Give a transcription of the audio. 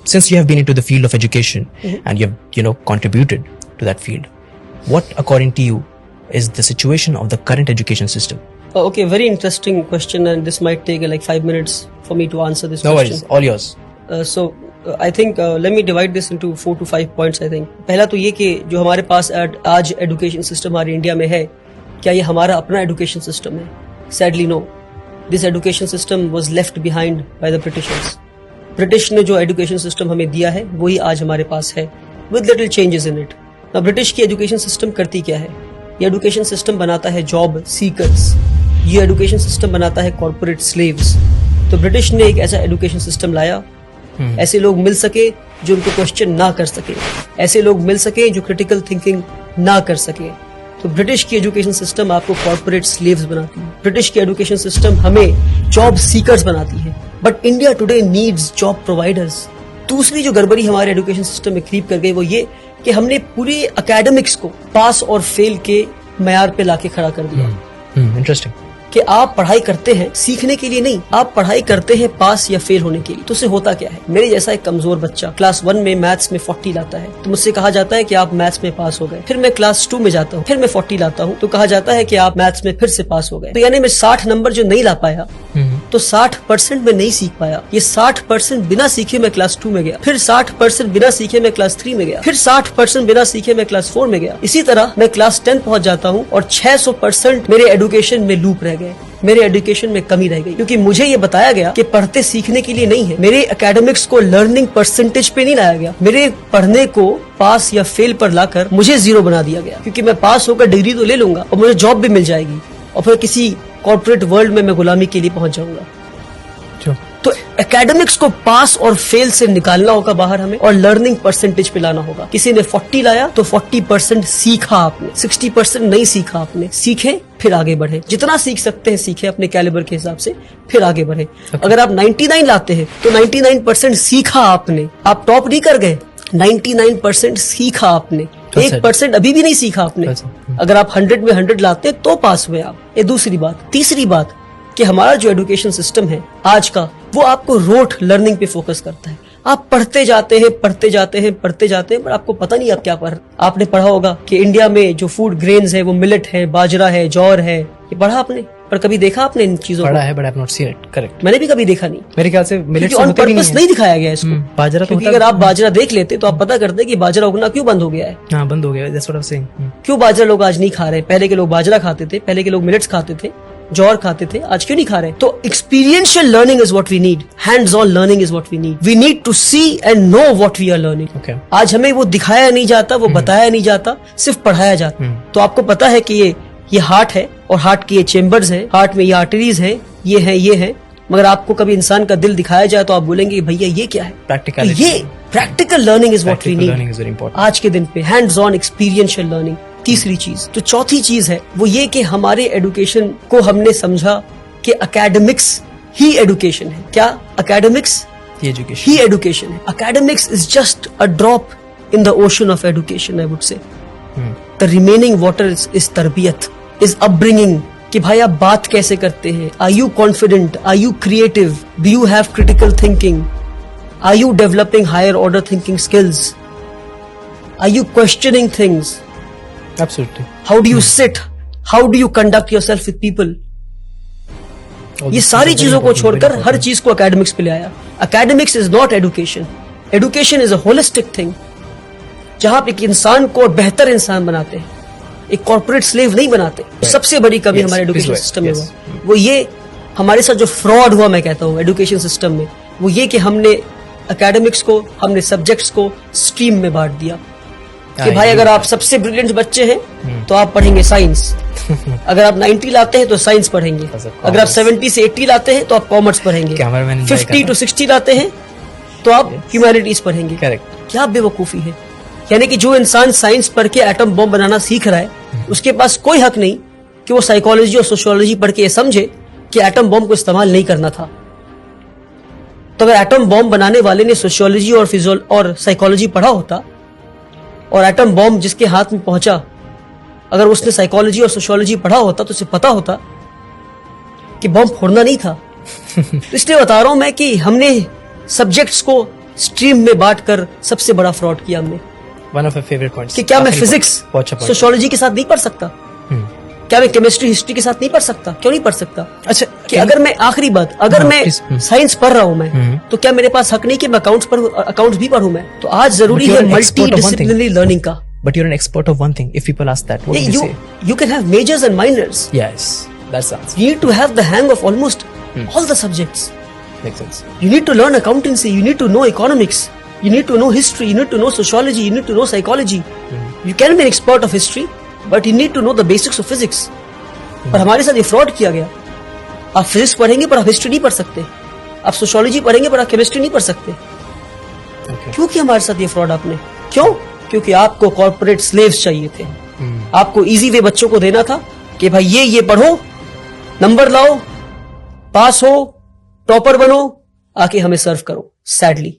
since you have been into the field of education and you've contributed to that field, what according to you is the situation of the current education system? Okay, very interesting question, and this might take like 5 minutes for me to answer this question. No worries, all yours. I think let me divide this into 4 to 5 points. I think पहला तो ये कि जो हमारे पास आज education system हमारे India में है, क्या ये हमारा अपना एजुकेशन सिस्टम है? Sadly no. This education system was left behind by the Britishers. British ने जो एजुकेशन सिस्टम हमें दिया है वही आज हमारे पास है, with little changes in it. अब ब्रिटिश की एजुकेशन सिस्टम करती क्या है? ये एजुकेशन सिस्टम बनाता है जॉब सीकर्स, ये एजुकेशन सिस्टम बनाता है कॉर्पोरेट स्लेव्स. तो ब्रिटिश ने एक ऐसा एजुकेशन सिस्टम लाया, ऐसे लोग मिल सके जो उनको क्वेश्चन ना कर सके, ऐसे लोग मिल सके जो क्रिटिकल थिंकिंग ना कर सके. तो ब्रिटिश की एजुकेशन सिस्टम आपको कॉर्पोरेट स्लेव्स बनाती है, ब्रिटिश की एजुकेशन सिस्टम हमें जॉब सीकर्स बनाती है. But India today needs job providers. दूसरी जो गड़बड़ी हमारे एजुकेशन सिस्टम में क्रीप कर गई वो ये कि हमने पूरी एकेडमिक्स को पास और फेल के मयार पे लाके खड़ा कर दिया. इंटरेस्टिंग. कि आप पढ़ाई करते हैं सीखने के लिए नहीं, आप पढ़ाई करते हैं पास या फेल होने के लिए. तो उससे होता क्या है? मेरे जैसा एक कमजोर बच्चा क्लास 1 में मैथ्स में 40 लाता है तो मुझसे कहा जाता है कि आप मैथ्स में पास हो गए. फिर मैं क्लास 2 में जाता हूँ, फिर मैं 40 लाता हूँ तो कहा जाता है कि आप मैथ्स में फिर से पास हो गए. तो यानी मैं 60 नंबर जो नहीं ला पाया तो 60% में नहीं सीख पाया. ये 60% बिना सीखे मैं क्लास 2 में गया, फिर 60% बिना सीखे मैं क्लास 3 में गया, फिर 60% बिना सीखे मैं क्लास 4 में गया. इसी तरह मैं क्लास 10 पहुंच जाता हूँ और 600% मेरे एजुकेशन में लूप रह गए, मेरे एजुकेशन में कमी रह गई. क्योंकि मुझे ये बताया गया कि पढ़ते सीखने के लिए नहीं है. मेरे एकेडमिक्स को लर्निंग परसेंटेज पे नहीं लाया गया, मेरे पढ़ने को पास या फेल पर लाकर मुझे 0 बना दिया गया. क्योंकि मैं पास होकर डिग्री तो ले लूंगा और मुझे जॉब भी मिल जाएगी और फिर किसी कॉर्पोरेट वर्ल्ड में मैं गुलामी के लिए पहुंच जाऊंगा. तो एकेडमिक्स को पास और फेल से निकालना होगा बाहर हमें और लर्निंग परसेंटेज पे लाना होगा. किसी ने 40 लाया तो 40% सीखा आपने, 60% नहीं सीखा आपने. सीखे फिर आगे बढ़े, जितना सीख सकते हैं सीखे अपने कैलिबर के हिसाब से, फिर आगे बढ़े. अगर आप 99 लाते हैं तो 99% सीखा आपने, आप टॉप नहीं कर गए. 99% सीखा आपने, 1% अभी भी नहीं सीखा आपने. अगर आप 100 में 100 लाते हैं तो पास हुए आप. ये दूसरी बात. तीसरी बात कि हमारा जो एजुकेशन सिस्टम है आज का वो आपको रोट लर्निंग पे फोकस करता है. आप पढ़ते जाते हैं पर आपको पता नहीं आप क्या पढ़. आपने पढ़ा होगा कि इंडिया में जो फूड ग्रेन्स है वो मिलेट है, बाजरा है, जौर है. ये पढ़ा आपने, पर कभी देखा आपने इन चीजों को? पढ़ा है but I have not seen it. Correct. मैंने भी कभी देखा नहीं. मेरे ख्याल से मिलेट ऑन पर्पस नहीं दिखाया गया इसको. बाजरा तो क्योंकि अगर आप बाजरा देख लेते तो आप पता करते कि बाजरा उगना क्यों बंद हो गया है. हाँ, बंद हो गया. That's what I am saying. क्यों बाजरा लोग आज नहीं खा रहे? पहले के लोग बाजरा खाते थे, पहले के लोग मिलेट्स खाते थे, जौर खाते थे, आज क्यों नहीं खा रहे? तो experiential learning is what we need, hands on learning is what we need. We need to see and know what we are learning. आज हमें वो दिखाया नहीं जाता, वो बताया नहीं जाता, सिर्फ पढ़ाया जाता. तो आपको पता है कि ये हार्ट है और हार्ट की ये चेम्बर्स है, हार्ट में ये आर्टरीज है, ये है. मगर आपको कभी इंसान का दिल दिखाया जाए तो आप बोलेंगे भैया ये क्या है? प्रैक्टिकलिटी. ये practical learning is what we need आज के दिन पे. Hands on experiential learning. तीसरी चीज. तो चौथी चीज है वो ये कि हमारे एजुकेशन को हमने समझा कि एकेडमिक्स ही एजुकेशन है. क्या? एकेडमिक्स ही एजुकेशन है. Academics is just a drop in the ocean of education. I would say the remaining water is तरबियत, इज अपब्रिंगिंग. कि भाई आप बात कैसे करते हैं? Are you confident? Are you creative? Do you have critical thinking? Are you developing higher order thinking skills? Are you questioning things? Absolutely. How do you sit? How do you conduct yourself with people? ये सारी चीजों को छोड़कर हर चीज को academics पे ले आया. Academics is not education. Education is a holistic thing जहां आप एक इंसान को बेहतर इंसान बनाते हैं, एक कॉर्पोरेट स्लेव नहीं बनाते. सबसे बड़ी कमी हमारे एजुकेशन सिस्टम में वो ये हमारे साथ जो फ्रॉड हुआ, मैं कहता हूँ एजुकेशन सिस्टम में, वो ये कि हमने एकेडमिक्स को, हमने सब्जेक्ट्स को स्ट्रीम में बांट दिया. कि भाई अगर आप सबसे ब्रिलियंट बच्चे हैं तो आप पढ़ेंगे साइंस. अगर आप 90 लाते हैं तो साइंस पढ़ेंगे. अगर आप 70 से 80 लाते हैं तो आप कॉमर्स पढ़ेंगे. 50 to 60 लाते हैं तो आप ह्यूमैनिटीज पढ़ेंगे. करेक्ट. क्या बेवकूफी है. यानी कि जो इंसान साइंस पढ़ के एटम बॉम्ब बनाना सीख रहा है उसके पास कोई हक नहीं कि वो साइकोलॉजी और सोशियोलॉजी पढ़ के ये समझे कि एटम बॉम्ब को इस्तेमाल नहीं करना था. तो अगर एटम बॉम्ब बनाने वाले ने सोशियोलॉजी और साइकोलॉजी पढ़ा होता और एटम बॉम्ब जिसके हाथ में पहुंचा, अगर उसने साइकोलॉजी और सोशियोलॉजी पढ़ा होता तो उसे पता होता कि बॉम्ब फोड़ना नहीं था. तो इसलिए बता रहा हूं मैं कि हमने सब्जेक्ट्स को स्ट्रीम में बांटकर सबसे बड़ा फ्रॉड किया हमने। One of your favorite points. कि क्या मैं आखिरी फिजिक्स point. बहुत अच्छा point. सोशियोलॉजी के साथ नहीं पढ़ सकता? क्या मैं केमिस्ट्री हिस्ट्री के साथ नहीं पढ़ सकता? क्यों नहीं पढ़ सकता? अच्छा, कि अगर मैं आखिरी बात, अगर हाँ, मैं please. साइंस पढ़ रहा हूं मैं, तो क्या मेरे पास हक नहीं कि मैं अकाउंट्स भी पढ़ूं मैं? तो आज जरूरी But है you're an expert multi of one thing. Disciplinary learning का। But you're an expert of one thing. If people ask that, what would you say? You can have majors and minors. Yes, that's the answer. You need to have the hang of almost all the subjects. Makes sense. You need to learn accountancy. You need to know economics. You need to know history. You need to know sociology. You need to know psychology. You can be an expert of history, but you need to know the basics of physics. पर हमारे साथ ये fraud किया गया। आप physics पढ़ेंगे पर आप हिस्ट्री नहीं पढ़ सकते, आप सोशियोलॉजी पढ़ेंगे पर आप केमिस्ट्री नहीं पढ़ सकते। Okay. क्यों किया हमारे साथ ये फ्रॉड आपने? क्यों? क्योंकि आपको कॉर्पोरेट स्लेव्स चाहिए थे। आपको इजी वे बच्चों को देना था कि भाई ये पढ़ो, नंबर लाओ, पास हो, टॉपर बनो, आके हमें सर्व करो। सैडली